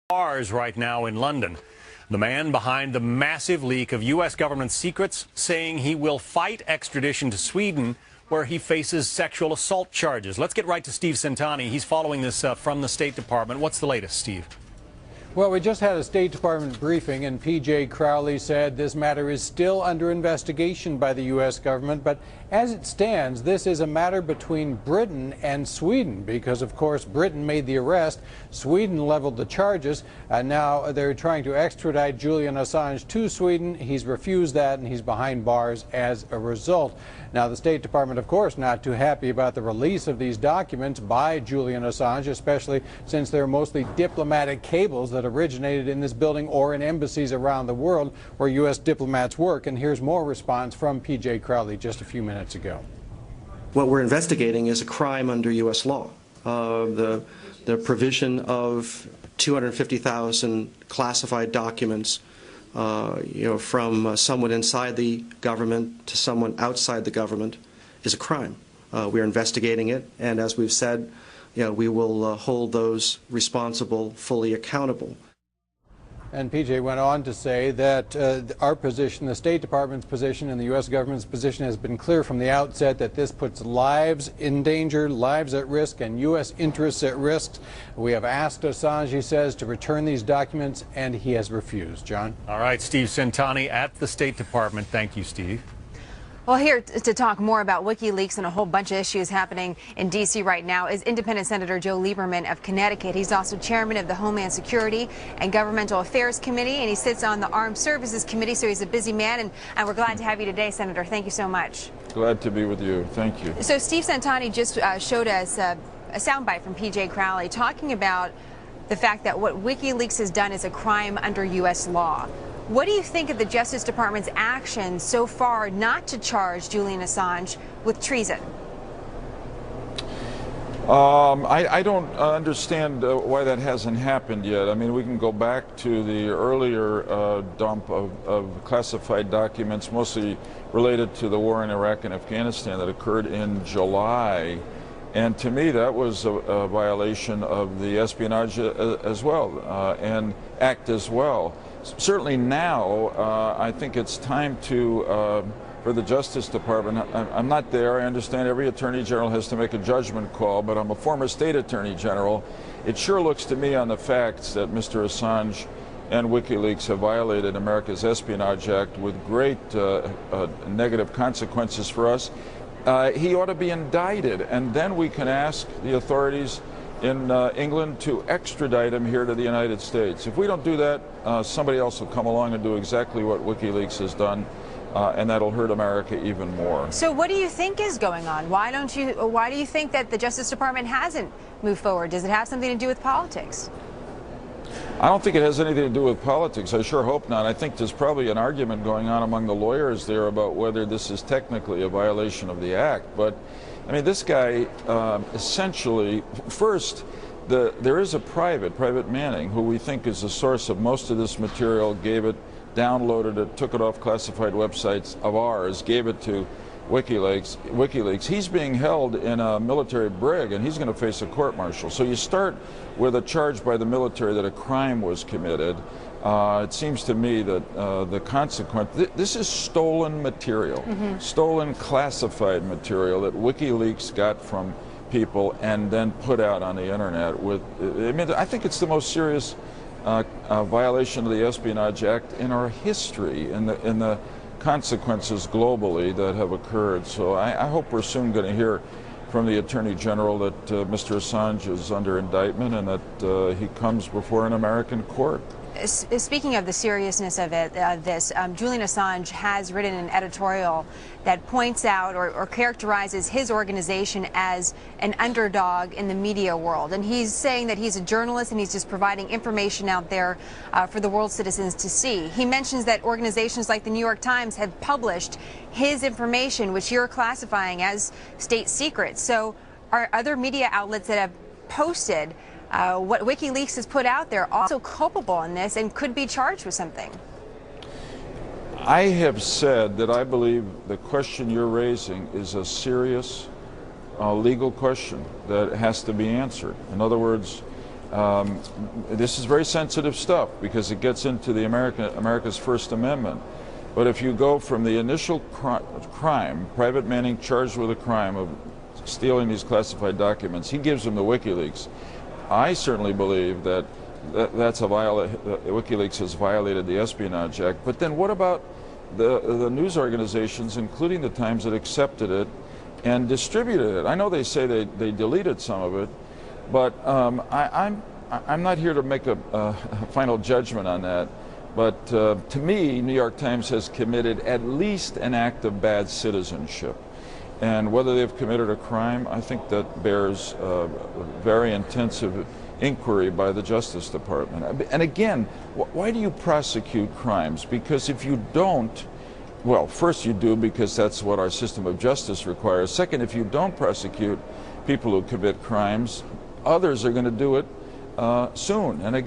Bars right now in London. The man behind the massive leak of U.S. government secrets saying he will fight extradition to Sweden, where he faces sexual assault charges. Let's get right to Steve Centani. He's following this from the State Department. What's the latest, Steve? Well, we just had a State Department briefing, and P.J. Crowley said this matter is still under investigation by the U.S. government. But as it stands, this is a matter between Britain and Sweden because, of course, Britain made the arrest. Sweden leveled the charges. Now they're trying to extradite Julian Assange to Sweden. He's refused that, and he's behind bars as a result. Now, the State Department, of course, not too happy about the release of these documents by Julian Assange, especially since they're mostly diplomatic cables that originated in this building or in embassies around the world where U.S. diplomats work. And here's more response from P.J. Crowley just a few minutes ago. What we're investigating is a crime under U.S. law. The provision of 250,000 classified documents from someone inside the government to someone outside the government is a crime. We are investigating it, and as we've said, we will hold those responsible fully accountable. And P.J. went on to say that our position, the State Department's position and the U.S. government's position has been clear from the outset that this puts lives in danger, lives at risk, and U.S. interests at risk. We have asked Assange, he says, to return these documents, and he has refused. John? All right, Steve Centani at the State Department. Thank you, Steve. Well, here to talk more about Wikileaks and a whole bunch of issues happening in D.C. right now is Independent Senator Joe Lieberman of Connecticut. He's also chairman of the Homeland Security and Governmental Affairs Committee, and he sits on the Armed Services Committee, so he's a busy man, and we're glad to have you today, Senator. Thank you so much. Glad to be with you. Thank you. So Steve Centani just showed us a soundbite from P.J. Crowley talking about the fact that what Wikileaks has done is a crime under U.S. law. What do you think of the Justice Department's action so far not to charge Julian Assange with treason? I don't understand why that hasn't happened yet. I mean, we can go back to the earlier dump of classified documents, mostly related to the war in Iraq and Afghanistan that occurred in July. And to me, that was a violation of the Espionage as well, and Act as well. Certainly now, I think it's time to, for the Justice Department, I'm not there. I understand every Attorney General has to make a judgment call, but I'm a former State Attorney General. It sure looks to me on the facts that Mr. Assange and Wikileaks have violated America's Espionage Act with great negative consequences for us. He ought to be indicted, and then we can ask the authorities in England to extradite him here to the United States. If we don't do that, somebody else will come along and do exactly what Wikileaks has done, and that'll hurt America even more. So what do you think is going on? Why do you think that the Justice Department hasn't moved forward? Does it have something to do with politics? I don't think it has anything to do with politics. I sure hope not. I think there's probably an argument going on among the lawyers there about whether this is technically a violation of the act. But I mean, this guy essentially, first, there is a Private Manning, who we think is the source of most of this material, gave it, downloaded it, took it off classified websites of ours, gave it to WikiLeaks. He's being held in a military brig, and he's going to face a court-martial. So you start with a charge by the military that a crime was committed. It seems to me that the consequence, this is stolen material, stolen classified material that WikiLeaks got from people and then put out on the internet. I think it's the most serious violation of the Espionage Act in our history, in the consequences globally that have occurred. So I hope we're soon going to hear from the Attorney General that Mr. Assange is under indictment and that he comes before an American court. Speaking of the seriousness of Julian Assange has written an editorial that points out or characterizes his organization as an underdog in the media world. And he's saying that he's a journalist and he's just providing information out there for the world's citizens to see. He mentions that organizations like the New York Times have published his information, which you're classifying as state secrets. So are other media outlets that have posted what Wikileaks has put out there also culpable in this and could be charged with something? I have said that I believe the question you're raising is a serious legal question that has to be answered. In other words, This is very sensitive stuff because it gets into the America's First Amendment. But if you go from the initial crime, Private Manning charged with a crime of stealing these classified documents, he gives them the WikiLeaks. I certainly believe that WikiLeaks has violated the Espionage Act. But then what about the news organizations, including the Times, that accepted it and distributed it? I know they say they deleted some of it, but I'm not here to make a final judgment on that. But to me, New York Times has committed at least an act of bad citizenship. And whether they've committed a crime, I think that bears very intensive inquiry by the Justice Department. And again, why do you prosecute crimes? Because if you don't, well, first you do because that's what our system of justice requires. Second, if you don't prosecute people who commit crimes, others are going to do it soon. And again,